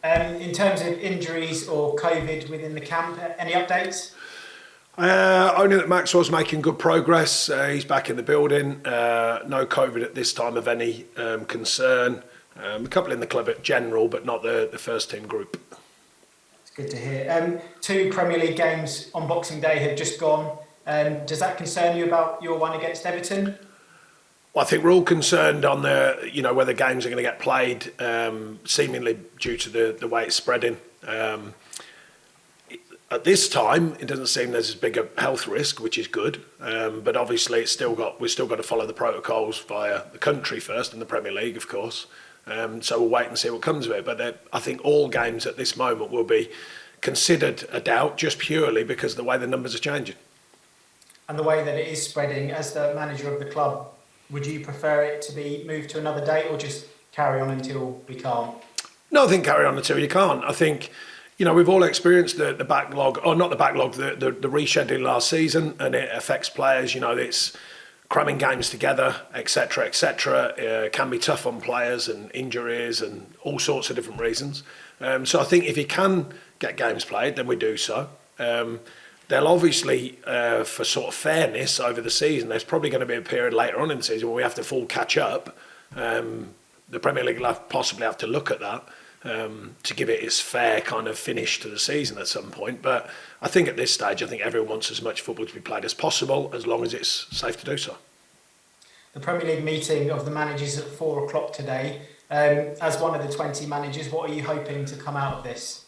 In terms of injuries or COVID within the camp, any updates? Only that Maxwell's making good progress. He's back in the building. No COVID at this time of any concern. A couple in the club at general, but not the first team group. It's good to hear. 2 Premier League games on Boxing Day have just gone. Does that concern you about your one against Everton? Well, I think we're all concerned on whether games are going to get played, seemingly due to the way it's spreading. At this time, it doesn't seem there's as big a health risk, which is good. But obviously, we've still got to follow the protocols via the country first and the Premier League, of course. So we'll wait and see what comes of it. But I think all games at this moment will be considered a doubt just purely because of the way the numbers are changing. And the way that it is spreading, as the manager of the club, would you prefer it to be moved to another date or just carry on until we can't? No, I think carry on until you can't. I think, we've all experienced the backlog, or not the backlog, the rescheduling last season, and it affects players. It's cramming games together, etc., etc. It can be tough on players and injuries and all sorts of different reasons. So I think if you can get games played, then we do so. They'll obviously, for sort of fairness over the season, there's probably going to be a period later on in the season where we have to full catch up. The Premier League will possibly have to look at that to give it its fair kind of finish to the season at some point. But I think at this stage, I think everyone wants as much football to be played as possible, as long as it's safe to do so. The Premier League meeting of the managers at 4 o'clock today. As one of the 20 managers, what are you hoping to come out of this?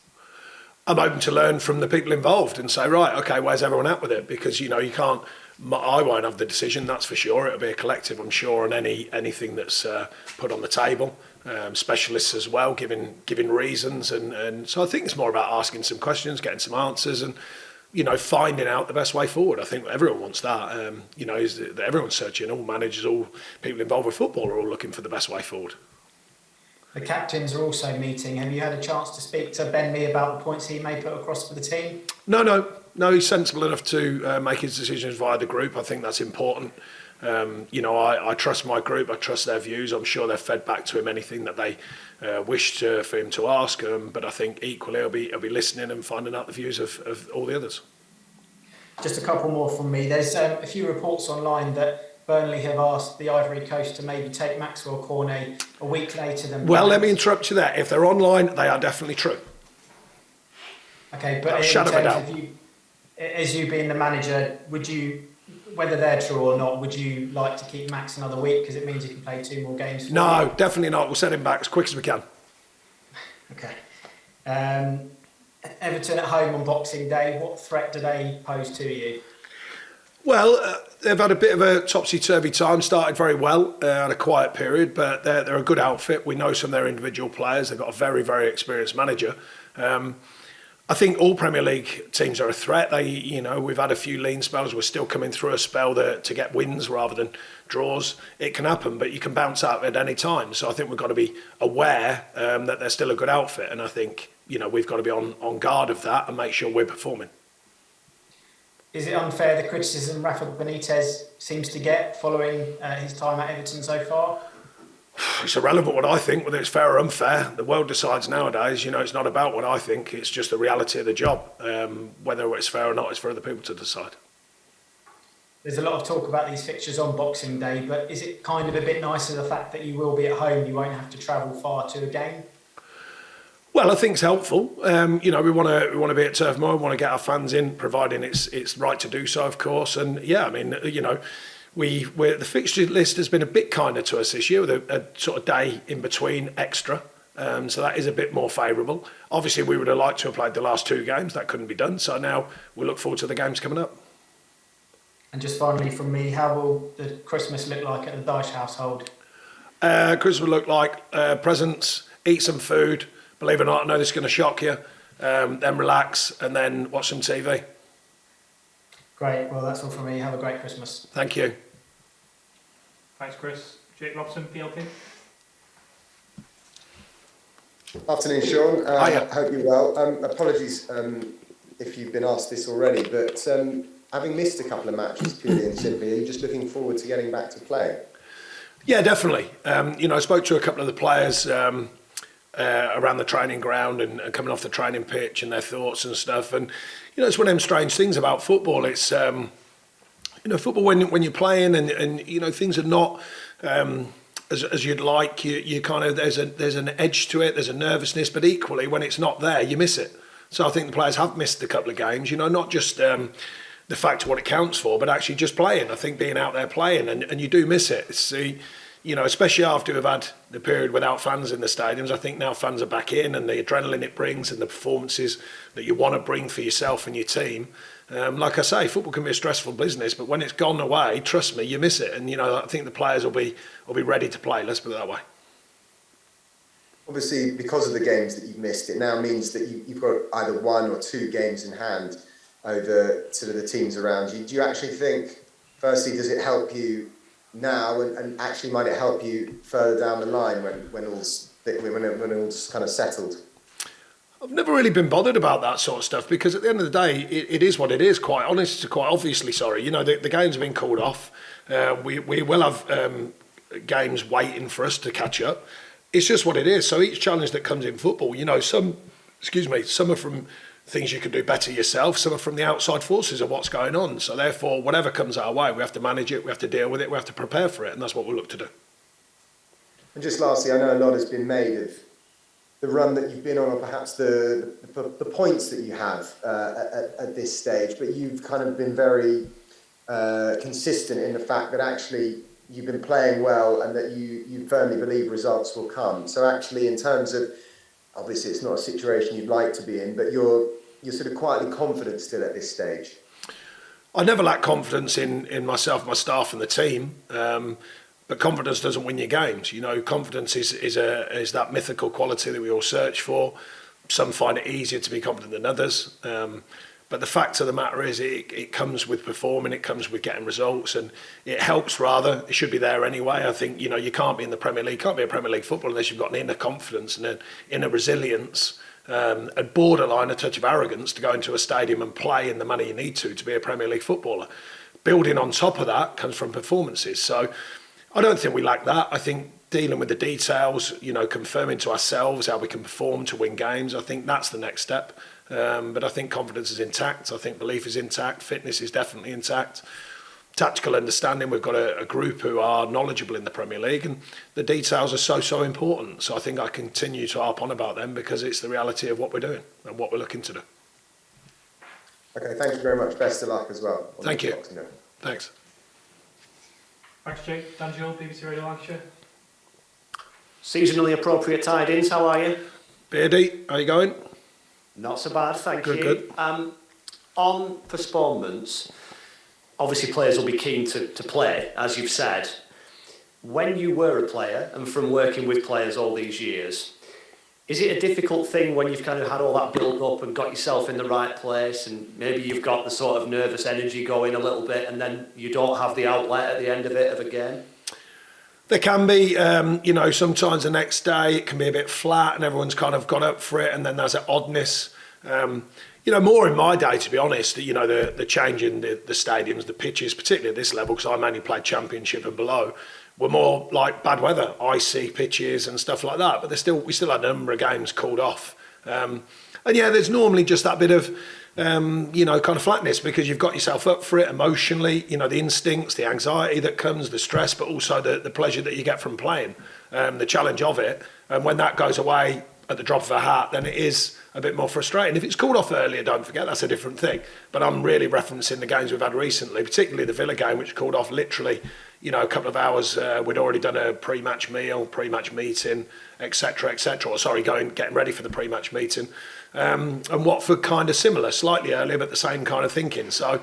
I'm open to learn from the people involved and say, right, okay, where's everyone at with it? Because, you can't, I won't have the decision, that's for sure. It'll be a collective, I'm sure, on anything that's put on the table. Specialists as well, giving reasons. And so I think it's more about asking some questions, getting some answers and, finding out the best way forward. I think everyone wants that. Is that everyone's searching, all managers, all people involved with football are all looking for the best way forward. The captains are also meeting. Have you had a chance to speak to Ben Mee about the points he may put across for the team? No. He's sensible enough to make his decisions via the group. I think that's important. I trust my group. I trust their views. I'm sure they've fed back to him anything that they wish for him to ask. But I think equally he'll be listening and finding out the views of all the others. Just a couple more from me. There's a few reports online that Burnley have asked the Ivory Coast to maybe take Maxwell Cornet a week later than... Well, let me interrupt you there. If they're online, they are definitely true. Okay, but in terms of you, as you being the manager, would you, whether they're true or not, would you like to keep Max another week because it means you can play 2 more games? No, definitely not. We'll send him back as quick as we can. Okay. Everton at home on Boxing Day, what threat do they pose to you? Well, they've had a bit of a topsy-turvy time, started very well, had a quiet period, but they're a good outfit. We know some of their individual players. They've got a very, very experienced manager. I think all Premier League teams are a threat. We've had a few lean spells. We're still coming through a spell to get wins rather than draws. It can happen, but you can bounce out at any time. So I think we've got to be aware that they're still a good outfit. And I think, we've got to be on guard of that and make sure we're performing. Is it unfair the criticism Rafa Benitez seems to get following his time at Everton so far? It's irrelevant what I think, whether it's fair or unfair. The world decides nowadays. It's not about what I think. It's just the reality of the job. Whether it's fair or not, it's for other people to decide. There's a lot of talk about these fixtures on Boxing Day, but is it kind of a bit nicer the fact that you will be at home, you won't have to travel far to a game? Well, I think it's helpful. We want to be at Turf Moor. We want to get our fans in, providing it's right to do so, of course. And yeah, I mean, the fixture list has been a bit kinder to us this year, with a sort of day in between extra. So that is a bit more favourable. Obviously, we would have liked to have played the last 2 games. That couldn't be done. So now we look forward to the games coming up. And just finally from me, how will the Christmas look like at the Dyche household? Christmas will look like presents, eat some food. Believe it or not, I know this is going to shock you. Then relax and then watch some TV. Great. Well, that's all from me. Have a great Christmas. Thank you. Thanks, Chris. Jake Robson, PLP. Afternoon, Sean. Hiya. Hope you're well. Apologies if you've been asked this already, but having missed a couple of matches purely and simply, are you just looking forward to getting back to playing? Yeah, definitely. I spoke to a couple of the players around the training ground and coming off the training pitch and their thoughts and stuff. And it's one of them strange things about football. It's football when you're playing and things are not as you'd like. You kind of there's an edge to it. There's a nervousness, but equally when it's not there, you miss it. So I think the players have missed a couple of games. Not just the fact of what it counts for, but actually just playing. I think being out there playing, and you do miss it. Especially after we've had the period without fans in the stadiums. I think now fans are back in, and the adrenaline it brings and the performances that you want to bring for yourself and your team. Like I say, football can be a stressful business, but when it's gone away, trust me, you miss it. And I think the players will be ready to play. Let's put it that way. Obviously, because of the games that you've missed, it now means that you've got either 1 or 2 games in hand over sort of the teams around you. Do you actually think, firstly, does it help you now, and actually might it help you further down the line when all's kind of settled? I've never really been bothered about that sort of stuff, because at the end of the day, it is what it is. Quite obviously. The games have been called off. We will have games waiting for us to catch up. It's just what it is. So each challenge that comes in football, some are from things you can do better yourself, some are from the outside forces of what's going on. So therefore, whatever comes our way, we have to manage it, we have to deal with it, we have to prepare for it, and that's what we'll look to do. And just lastly, I know a lot has been made of the run that you've been on, or perhaps the points that you have at this stage, but you've kind of been very consistent in the fact that actually you've been playing well and that you firmly believe results will come. So actually, in terms of, obviously it's not a situation you'd like to be in, but you're sort of quietly confident still at this stage. I never lack confidence in myself, my staff and the team, but confidence doesn't win your games. Confidence is that mythical quality that we all search for. Some find it easier to be confident than others. But the fact of the matter is it comes with performing, it comes with getting results, and it helps rather. It should be there anyway. I think, you can't be in the Premier League, can't be a Premier League footballer unless you've got an inner confidence and an inner resilience, and borderline a touch of arrogance to go into a stadium and play in the manner you need to be a Premier League footballer. Building on top of that comes from performances. So I don't think we lack that. I think dealing with the details, confirming to ourselves how we can perform to win games, I think that's the next step. But I think confidence is intact. I think belief is intact. Fitness is definitely intact. Tactical understanding, we've got a group who are knowledgeable in the Premier League, and the details are so important. So I think I continue to harp on about them because it's the reality of what we're doing and what we're looking to do. Okay, thank you very much. Best of luck as well. Thank you. Thanks. Thanks, Jake. D'Angelo, BBC Radio Lancashire. Seasonally appropriate tidings, how are you? Beardy, how you going? Not so bad, thank you. Good. On postponements, obviously players will be keen to play, as you've said. When you were a player, and from working with players all these years, is it a difficult thing when you've kind of had all that build-up and got yourself in the right place, and maybe you've got the sort of nervous energy going a little bit, and then you don't have the outlet at the end of it of a game? There can be, sometimes the next day it can be a bit flat and everyone's kind of got up for it, and then there's an oddness. More in my day, to be honest, the change in the stadiums, the pitches, particularly at this level, because I mainly played Championship and below, were more like bad weather, icy pitches and stuff like that. But we still had a number of games called off. There's normally just that bit of, kind of flatness because you've got yourself up for it emotionally, the instincts, the anxiety that comes, the stress, but also the pleasure that you get from playing, the challenge of it. And when that goes away at the drop of a hat, then it is a bit more frustrating. If it's called off earlier, don't forget, that's a different thing. But I'm really referencing the games we've had recently, particularly the Villa game, which called off literally, a couple of hours. We'd already done a pre-match meal, pre-match meeting, etc., etc. Getting ready for the pre-match meeting. And Watford kind of similar, slightly earlier, but the same kind of thinking. So,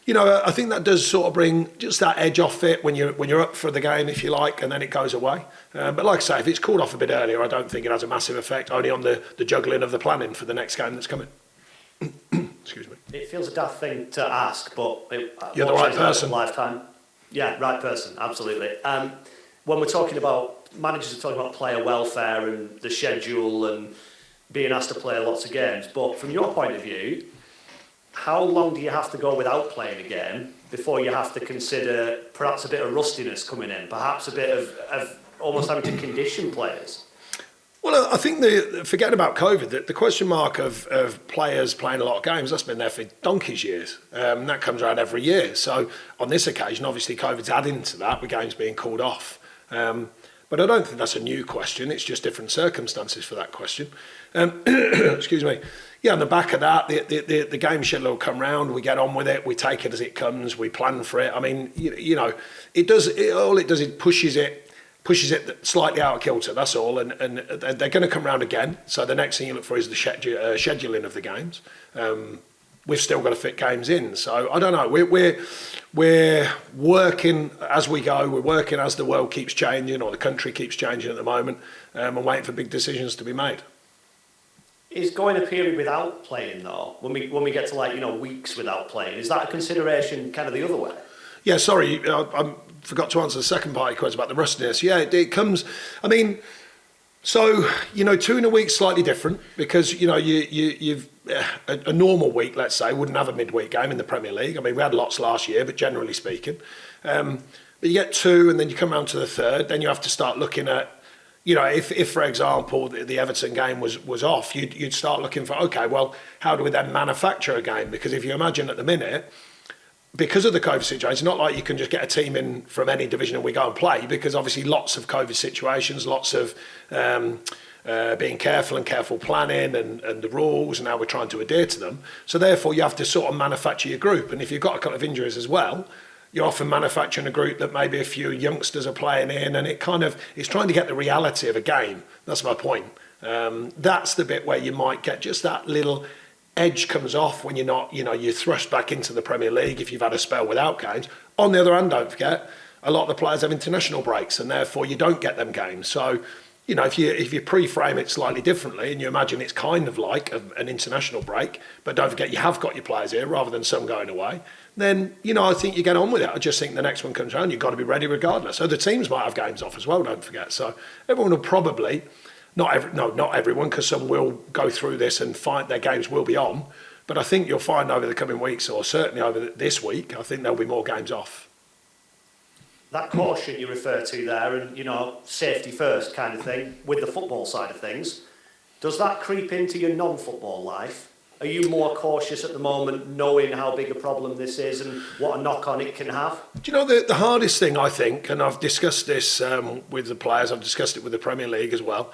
I think that does sort of bring just that edge off it when you're up for the game, if you like, and then it goes away. But like I say, if it's called off a bit earlier, I don't think it has a massive effect, only on the juggling of the planning for the next game that's coming. Excuse me. It feels a daft thing to ask, but you're the right person. Lifetime. Yeah, right person, absolutely. When we're talking about, managers are talking about player welfare and the schedule and being asked to play lots of games, but from your point of view, how long do you have to go without playing a game before you have to consider perhaps a bit of rustiness coming in, perhaps a bit of almost having to condition players? Well, I think forgetting about COVID, the question mark of players playing a lot of games, that's been there for donkey's years. That comes around every year. So on this occasion, obviously COVID's adding to that with games being called off. But I don't think that's a new question. It's just different circumstances for that question. Excuse me. Yeah, on the back of that, the game schedule will come round. We get on with it. We take it as it comes. We plan for it. I mean, you know, all it does is pushes it slightly out of kilter. That's all. And they're going to come round again. So the next thing you look for is the scheduling of the games. We've still got to fit games in. So I don't know. We're working as we go. We're working as the world keeps changing or the country keeps changing at the moment, and waiting for big decisions to be made. Is going a period without playing though, when we get to like, you know, weeks without playing, is that a consideration kind of the other way? Yeah, sorry, I forgot to answer the second part of your question about the rustiness. Yeah, it comes. I mean, so you know, 2 in a week's slightly different because you know you've a normal week, let's say, wouldn't have a midweek game in the Premier League. I mean, we had lots last year, but generally speaking, but you get 2, and then you come round to the third, then you have to start looking at. You know, if for example the Everton game was off, you'd start looking for, okay, well, how do we then manufacture a game? Because if you imagine at the minute, because of the COVID situation, it's not like you can just get a team in from any division and we go and play, because obviously lots of COVID situations, lots of being careful planning and the rules, and how we're trying to adhere to them. So therefore you have to sort of manufacture your group. And if you've got a couple of injuries as well, you're often manufacturing a group that maybe a few youngsters are playing in, and it's trying to get the reality of a game. That's my point. That's the bit where you might get just that little edge comes off when you're thrust back into the Premier League if you've had a spell without games. On the other hand, don't forget, a lot of the players have international breaks, and therefore you don't get them games. So, you know, if you pre-frame it slightly differently and you imagine it's kind of like an international break, but don't forget you have got your players here rather than some going away, then, you know, I think you get on with it. I just think the next one comes around, you've got to be ready regardless. Other teams might have games off as well, don't forget. So everyone will probably, not everyone, because some will go through this and find their games will be on. But I think you'll find over the coming weeks, or certainly over this week, I think there'll be more games off. That caution you refer to there, and, you know, safety first kind of thing, with the football side of things, does that creep into your non-football life? Are you more cautious at the moment, knowing how big a problem this is and what a knock-on it can have? Do you know, the hardest thing, I think, and I've discussed this with the players, I've discussed it with the Premier League as well,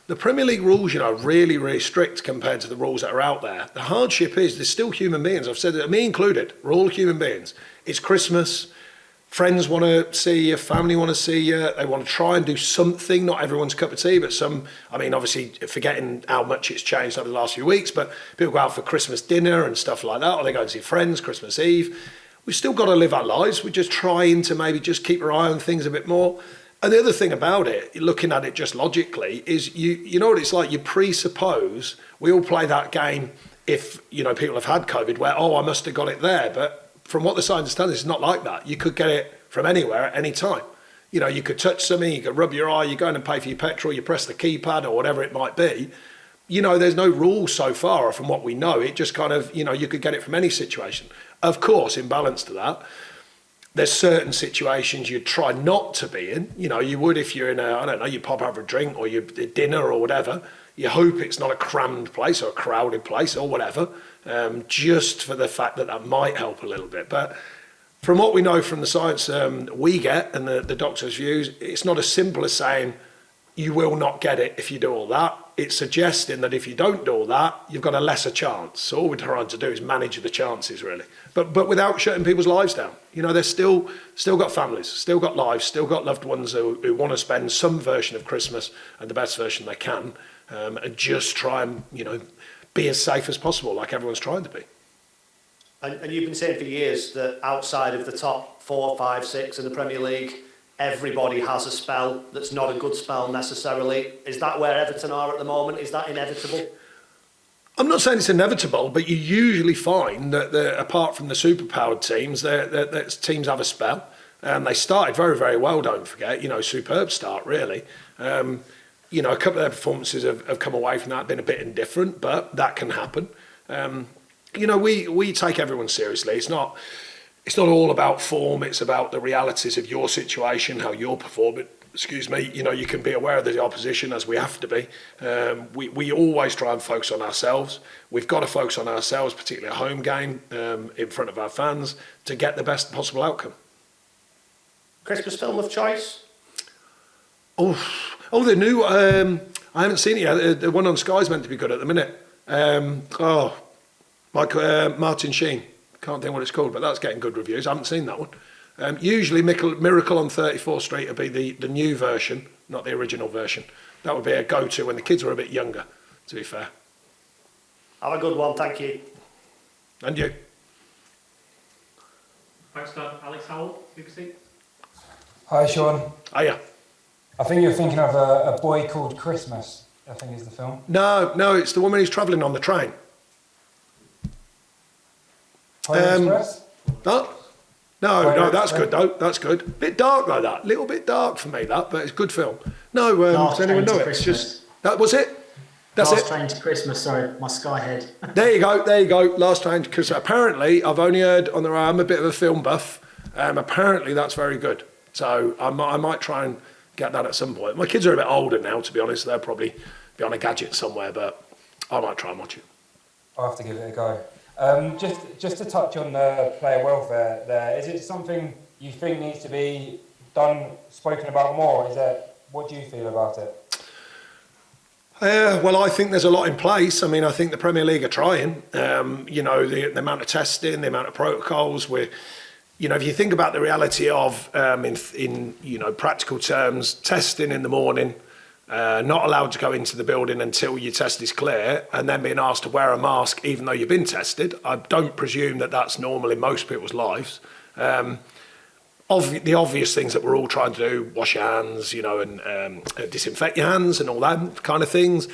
the Premier League rules, you know, are really, really strict compared to the rules that are out there. The hardship is there's still human beings. I've said that, me included, we're all human beings. It's Christmas. Friends want to see you, family want to see you, they want to try and do something, not everyone's cup of tea, but some, I mean, obviously forgetting how much it's changed over the last few weeks, but people go out for Christmas dinner and stuff like that, or they go and see friends Christmas Eve. We've still got to live our lives. We're just trying to maybe just keep our eye on things a bit more. And the other thing about it, looking at it just logically, is you know what it's like, you presuppose, we all play that game if, you know, people have had COVID where, oh, I must have got it there, but from what the science tells us, it's not like that. You could get it from anywhere at any time. You know, you could touch something, you could rub your eye, you go in and pay for your petrol, you press the keypad or whatever it might be. You know, there's no rules so far from what we know. It just kind of, you know, you could get it from any situation. Of course, in balance to that, there's certain situations you'd try not to be in. You know, you would if you're in you pop over a drink or you're at dinner or whatever. You hope it's not a crammed place or a crowded place or whatever, just for the fact that might help a little bit. But from what we know from the science we get and the doctor's views, it's not as simple as saying you will not get it if you do all that. It's suggesting that if you don't do all that, you've got a lesser chance. So all we're trying to do is manage the chances, really. But without shutting people's lives down. You know, they're still got families, still got lives, still got loved ones who want to spend some version of Christmas and the best version they can, and just try and, you know, be as safe as possible, like everyone's trying to be. And you've been saying for years that outside of the top 4, 5, 6 in the Premier League, everybody has a spell that's not a good spell necessarily. Is that where Everton are at the moment? Is that inevitable? I'm not saying it's inevitable, but you usually find that apart from the superpowered teams, that teams have a spell. They started very, very well, don't forget. You know, superb start, really. You know, a couple of their performances have come away from that, been a bit indifferent, but that can happen. You know, we take everyone seriously. It's not all about form. It's about the realities of your situation, how you're performing. excuse me, you can be aware of the opposition, as we have to be. We always try and focus on ourselves. We've got to focus on ourselves, particularly a home game in front of our fans, to get the best possible outcome. Christmas film of choice? Oh, the new. I haven't seen it yet. The one on Sky's meant to be good at the minute. Martin Sheen. Can't think what it's called, but that's getting good reviews. I haven't seen that one. Usually Miracle on 34th Street would be the new version, not the original version. That would be a go-to when the kids were a bit younger, to be fair. Have a good one, thank you. And you? Thanks, Dan. Alex Howell, BBC. Hi, Sean. Hiya. I think you're thinking of a Boy Called Christmas, I think is the film. No, it's the woman who's travelling on the train. Polar Express? No, that's good though. That's good. Bit dark like that. Little bit dark for me that, but it's a good film. No, does anyone know it? It's just that was it. That's Last it. Train to Christmas. Sorry, my Sky head. There you go. Last Train to Christmas. Apparently, I've only heard on the. I'm a bit of a film buff. Apparently, that's very good. So I might try and get that at some point. My kids are a bit older now, to be honest. They'll probably be on a gadget somewhere, but I might try and watch it. I'll have to give it a go. Just to touch on the player welfare there, is it something you think needs to be spoken about more? What do you feel about it? Well, I think there's a lot in place. I mean, I think the Premier League are trying. The amount of testing, the amount of protocols. If you think about the reality of, in practical terms, testing in the morning, not allowed to go into the building until your test is clear, and then being asked to wear a mask even though you've been tested. I don't presume that that's normal in most people's lives. The obvious things that we're all trying to do, wash your hands, and disinfect your hands and all that kind of things,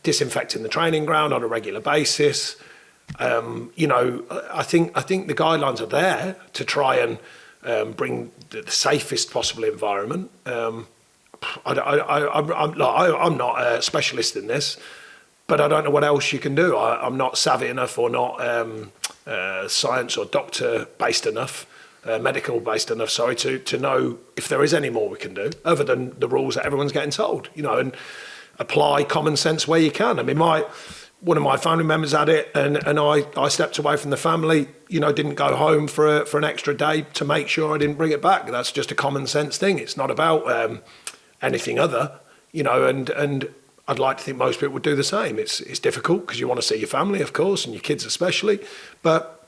disinfecting the training ground on a regular basis. I think the guidelines are there to try and bring the safest possible environment. I'm not a specialist in this, but I don't know what else you can do. I'm not savvy enough or not science or doctor-based enough, medical-based enough, to know if there is any more we can do, other than the rules that everyone's getting told, and apply common sense where you can. I mean, one of my family members had it, and I stepped away from the family, didn't go home for an extra day to make sure I didn't bring it back. That's just a common sense thing. It's not about anything other, and I'd like to think most people would do the same. It's difficult because you want to see your family, of course, and your kids especially, but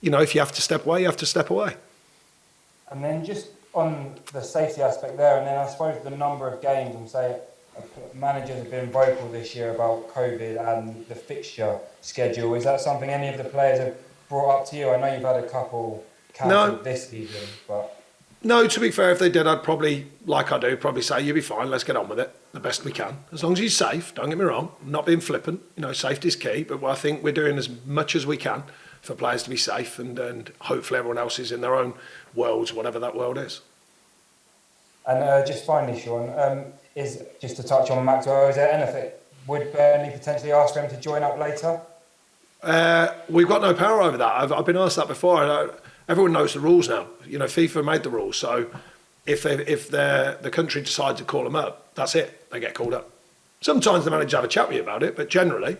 if you have to step away, you have to step away. And then just on the safety aspect there, and then I suppose the number of games, and say managers have been vocal this year about COVID and the fixture schedule. Is that something any of the players have brought up to you? I know you've had a couple cancelled this season, but... No, to be fair, if they did, I'd probably, like I do, probably say, you'll be fine, let's get on with it the best we can. As long as you're safe, don't get me wrong, I'm not being flippant, safety's key, but I think we're doing as much as we can for players to be safe, and hopefully everyone else is in their own worlds, whatever that world is. And just finally, Sean, is just to touch on Maxwell, is there anything, would Burnley potentially ask for him to join up later? We've got no power over that. I've been asked that before. Everyone knows the rules now. FIFA made the rules. So if the country decides to call them up, that's it. They get called up. Sometimes the manager have a chat with you about it, but generally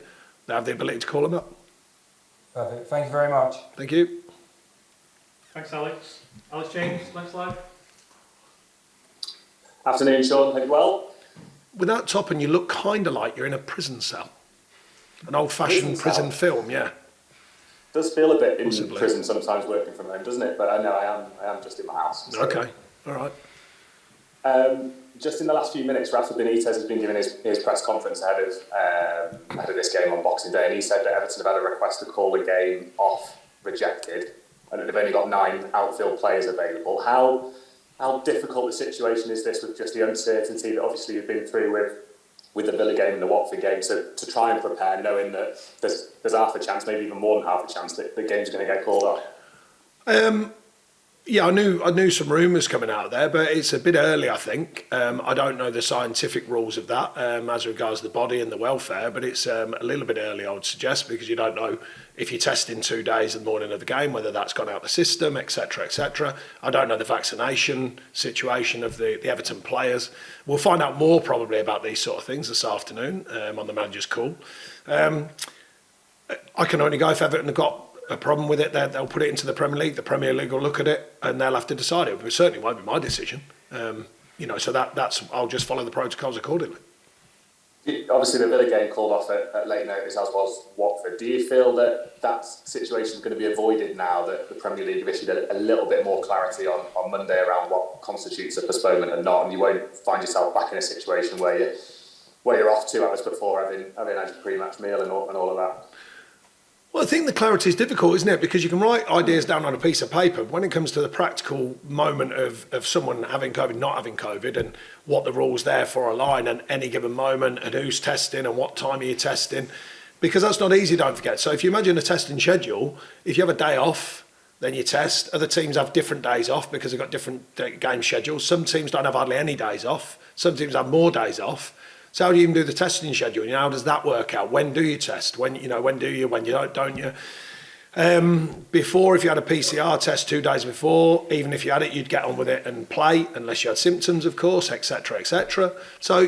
they have the ability to call them up. Perfect. Thank you very much. Thank you. Thanks, Alex. Alex James, next live. Afternoon, Sean. Hope you're well. Without topping, you look kind of like you're in a prison cell. An old-fashioned prison film, yeah. Does feel a bit in Possibly. prison sometimes working from home, doesn't it? But I know I am just in my house. So. Okay, all right. Just in the last few minutes, Rafa Benitez has been giving his press conference ahead of this game on Boxing Day, and he said that Everton have had a request to call the game off rejected, and that they've only got 9 outfield players available. How difficult a situation is this with just the uncertainty that obviously you've been through with the Villa game and the Watford game, to try and prepare, knowing that there's half a chance, maybe even more than half a chance, that the game's going to get called off? Yeah, I knew some rumours coming out there, but it's a bit early, I think. I don't know the scientific rules of that as regards the body and the welfare, but it's a little bit early, I would suggest, because you don't know if you test in 2 days in the morning of the game, whether that's gone out the system, etc., etc. I don't know the vaccination situation of the Everton players. We'll find out more probably about these sort of things this afternoon on the manager's call. I can only go if Everton have got a problem with it. They'll put it into the Premier League. The Premier League will look at it and they'll have to decide it. It certainly won't be my decision. So that's I'll just follow the protocols accordingly. Obviously, the Villa game called off at late notice, as was Watford. Do you feel that situation is going to be avoided now that the Premier League have issued a little bit more clarity on Monday around what constitutes a postponement and not, and you won't find yourself back in a situation where you're off 2 hours before having had your pre-match meal and all of that? Well, I think the clarity is difficult, isn't it? Because you can write ideas down on a piece of paper. When it comes to the practical moment of someone having COVID, not having COVID, and what the rules therefore align at any given moment, and who's testing and what time are you testing, because that's not easy, don't forget. So if you imagine a testing schedule, if you have a day off, then you test. Other teams have different days off because they've got different game schedules. Some teams don't have hardly any days off. Some teams have more days off. So how do you even do the testing schedule? How does that work out? When do you test? When do you? When you don't you? Before, if you had a PCR test 2 days before, even if you had it, you'd get on with it and play, unless you had symptoms, of course, etc., etc. So I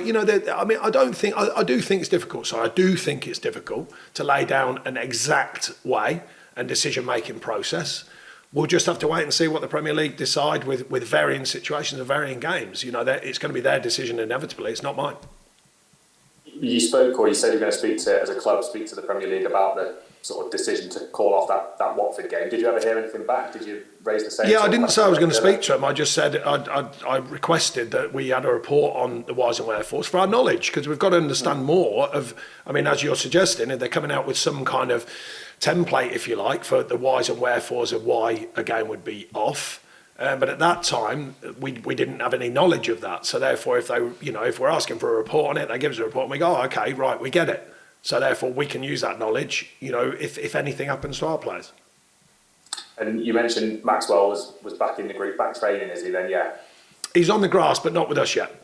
do think it's difficult. So I do think it's difficult to lay down an exact way and decision-making process. We'll just have to wait and see what the Premier League decide with varying situations and varying games. It's going to be their decision inevitably. It's not mine. You spoke, or you said you're going to speak to the Premier League about the sort of decision to call off that Watford game. Did you ever hear anything back? Did you raise the same? Yeah, I didn't say I was going to speak to him. I just said I requested that we had a report on the whys and wherefores for our knowledge, because we've got to understand more of. I mean, as you're suggesting, they're coming out with some kind of template, if you like, for the whys and wherefores of why a game would be off. But at that time, we didn't have any knowledge of that. So therefore, if we're asking for a report on it, they give us a report and we go, oh, okay, right, we get it. So therefore, we can use that knowledge, if anything happens to our players. And you mentioned Maxwell was back in the group, back training, is he then? Yeah. He's on the grass, but not with us yet.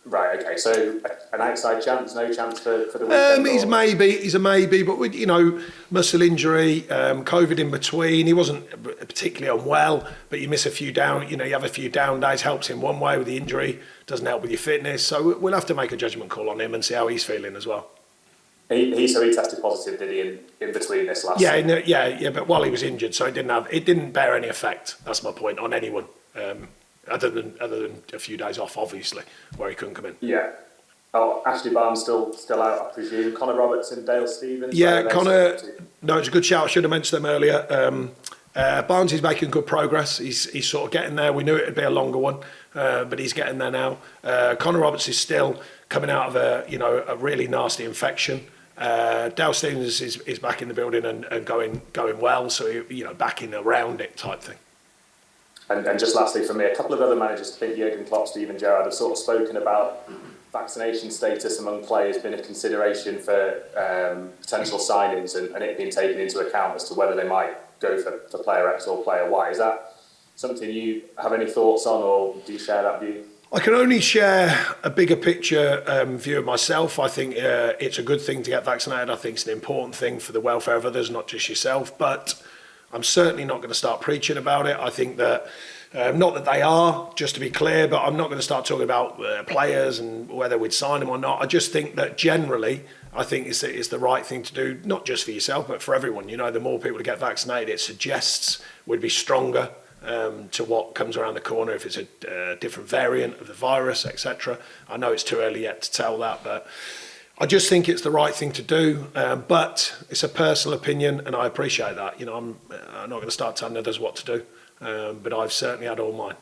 Right, okay. So an outside chance, no chance for the weekend? He's a maybe, but with, muscle injury, COVID in between. He wasn't particularly unwell, but you miss a few down, you have a few down days, helps in one way with the injury, doesn't help with your fitness. So we'll have to make a judgment call on him and see how he's feeling as well. He tested positive, did he, in between this last season? Yeah, but while he was injured, so it didn't bear any effect. That's my point, on anyone. Other than a few days off, obviously, where he couldn't come in. Yeah. Oh, Ashley Barnes still out, I presume. Connor Roberts and Dale Stevens. Yeah, Connor. No, it's a good shout. I should have mentioned them earlier. Barnes is making good progress. He's sort of getting there. We knew it would be a longer one, but he's getting there now. Connor Roberts is still coming out of a really nasty infection. Dale Stevens is back in the building and going well. So backing around it type thing. And just lastly for me, a couple of other managers, I think Jurgen Klopp, Steven Gerrard, have sort of spoken about vaccination status among players being a consideration for potential signings and it being taken into account as to whether they might go for player X or player Y. Is that something you have any thoughts on, or do you share that view? I can only share a bigger picture view of myself. I think it's a good thing to get vaccinated. I think it's an important thing for the welfare of others, not just yourself. But I'm certainly not going to start preaching about it. I think that, not that they are, just to be clear, but I'm not going to start talking about players and whether we'd sign them or not. I just think that generally, I think it's the right thing to do, not just for yourself, but for everyone. The more people to get vaccinated, it suggests we'd be stronger to what comes around the corner if it's a different variant of the virus, etc. I know it's too early yet to tell that, but I just think it's the right thing to do, but it's a personal opinion, and I appreciate that. I'm not going to start telling others what to do, but I've certainly had all mine.